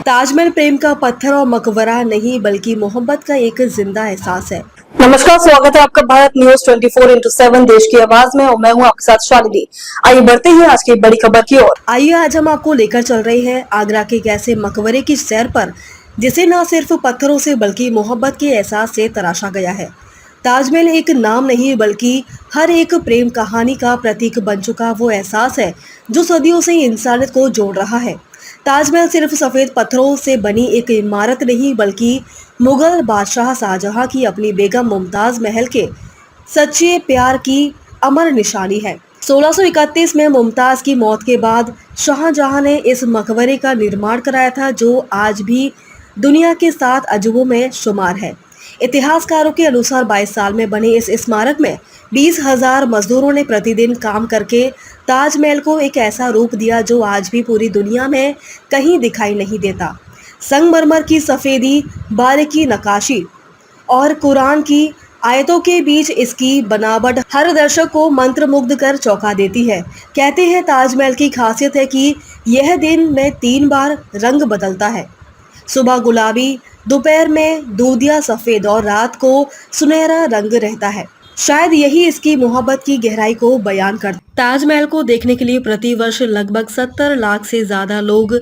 ताजमहल प्रेम का पत्थर और मकबरा नहीं बल्कि मोहब्बत का एक जिंदा एहसास है। नमस्कार, स्वागत है आपका भारत न्यूज 24/7 देश की आवाज में और मैं हूं आपके साथ शालिनी। आइए बढ़ते हैं आज की बड़ी खबर की ओर। आइए आज हम आपको लेकर चल रहे हैं आगरा के एक ऐसे मकबरे की सैर पर जिसे न सिर्फ पत्थरों से बल्कि मोहब्बत के एहसास से तराशा गया है। ताजमहल एक नाम नहीं बल्कि हर एक प्रेम कहानी का प्रतीक बन चुका वो एहसास है जो सदियों से इंसानियत को जोड़ रहा है। ताजमहल सिर्फ सफेद पत्थरों से बनी एक इमारत नहीं बल्कि मुगल बादशाह शाहजहां की अपनी बेगम मुमताज महल के सच्चे प्यार की अमर निशानी है। 1631 में मुमताज की मौत के बाद शाहजहां ने इस मकबरे का निर्माण कराया था जो आज भी दुनिया के 7 अजूबों में शुमार है। इतिहासकारों के अनुसार 22 साल में बने इस स्मारक में 20,000 मजदूरों ने प्रतिदिन काम करके ताजमहल को एक ऐसा रूप दिया जो आज भी पूरी दुनिया में कहीं दिखाई नहीं देता। संगमरमर की सफेदी, बारीकी नक्काशी और कुरान की आयतों के बीच इसकी बनावट हर दर्शक को मंत्रमुग्ध कर चौंका देती है। कहते हैं ताजमहल की खासियत है कि यह दिन में 3 बार रंग बदलता है। सुबह गुलाबी, दोपहर में दूधिया सफेद और रात को सुनहरा रंग रहता है। शायद यही इसकी मोहब्बत की गहराई को बयान करता है। ताजमहल को देखने के लिए प्रतिवर्ष लगभग 70 लाख से ज्यादा लोग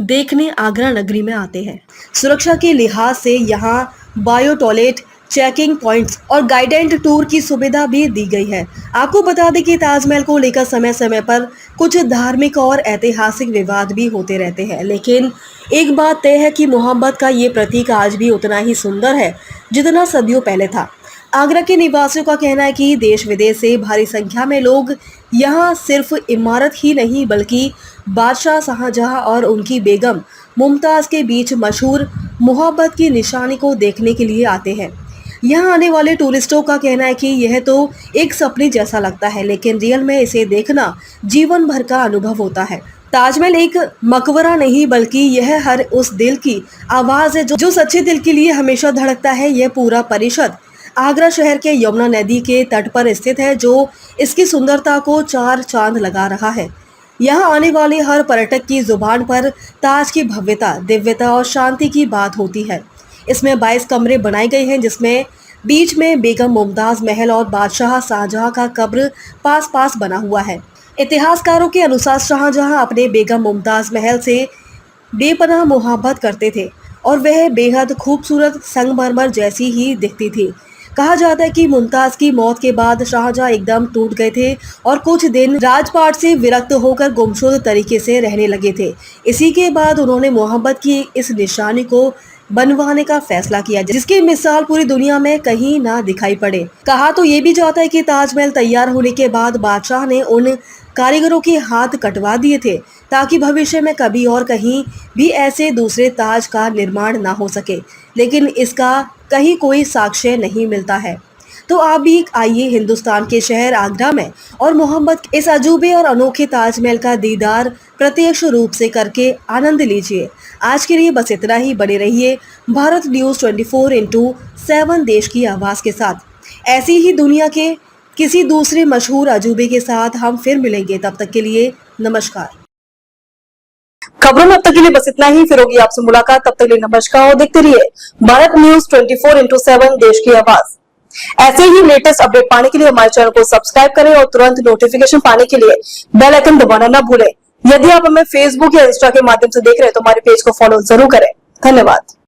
देखने आगरा नगरी में आते हैं। सुरक्षा के लिहाज से यहाँ बायो टॉयलेट, चेकिंग पॉइंट्स और गाइडेड टूर की सुविधा भी दी गई है। आपको बता दें कि ताजमहल को लेकर समय समय पर कुछ धार्मिक और ऐतिहासिक विवाद भी होते रहते हैं, लेकिन एक बात तय है कि मोहब्बत का ये प्रतीक आज भी उतना ही सुंदर है जितना सदियों पहले था। आगरा के निवासियों का कहना है कि देश विदेश से भारी संख्या में लोग यहाँ सिर्फ इमारत ही नहीं बल्कि बादशाह शाहजहां और उनकी बेगम मुमताज के बीच मशहूर मोहब्बत की निशानी को देखने के लिए आते हैं। यहाँ आने वाले टूरिस्टों का कहना है कि यह तो एक सपने जैसा लगता है, लेकिन रियल में इसे देखना जीवन भर का अनुभव होता है। ताजमहल एक मकबरा नहीं बल्कि यह हर उस दिल की आवाज है जो सच्चे दिल के लिए हमेशा धड़कता है। यह पूरा परिषद आगरा शहर के यमुना नदी के तट पर स्थित है जो इसकी सुंदरता को 4 चांद लगा रहा है। यहाँ आने वाले हर पर्यटक की जुबान पर ताज की भव्यता, दिव्यता और शांति की बात होती है। इसमें 22 कमरे बनाए गए हैं जिसमें बीच में बेगम मुमताज महल और बादशाह शाहजहां का कब्र पास पास बना हुआ है। इतिहासकारों के अनुसार शाहजहां अपने बेगम मुमताज महल से बेपनाह मोहब्बत करते थे और वह बेहद खूबसूरत संगमरमर जैसी ही दिखती थी। कहा जाता है कि मुमताज की मौत के बाद शाहजहां एकदम टूट गए थे और कुछ दिन राजपाट से विरक्त होकर गुमशुद तरीके से रहने लगे थे। इसी के बाद उन्होंने मोहब्बत की इस निशानी को बनवाने का फैसला किया जिसकी मिसाल पूरी दुनिया में कहीं ना दिखाई पड़े। कहा तो ये भी जाता है कि ताजमहल तैयार होने के बाद बादशाह ने उन कारीगरों के हाथ कटवा दिए थे ताकि भविष्य में कभी और कहीं भी ऐसे दूसरे ताज का निर्माण ना हो सके, लेकिन इसका कहीं कोई साक्ष्य नहीं मिलता है। तो आप भी आइए हिंदुस्तान के शहर आगरा में और मोहब्बत इस अजूबे और अनोखे ताजमहल का दीदार प्रत्यक्ष रूप से करके आनंद लीजिए। आज के लिए बस इतना ही। बने रहिए भारत न्यूज 24/7 देश की आवाज के साथ। ऐसी ही दुनिया के किसी दूसरे मशहूर अजूबे के साथ हम फिर मिलेंगे। तब तक के लिए नमस्कार। खबरों में अब तक के लिए बस इतना ही। फिर होगी आपसे मुलाकात, तब तक के लिए नमस्कार और देखते रहिए भारत न्यूज 24/7 देश की आवाज। ऐसे ही लेटेस्ट अपडेट पाने के लिए हमारे चैनल को सब्सक्राइब करें और तुरंत नोटिफिकेशन पाने के लिए बेल आइकन दबाना न भूलें। यदि आप हमें फेसबुक या इंस्टा के माध्यम से देख रहे हैं तो हमारे पेज को फॉलो जरूर करें। धन्यवाद।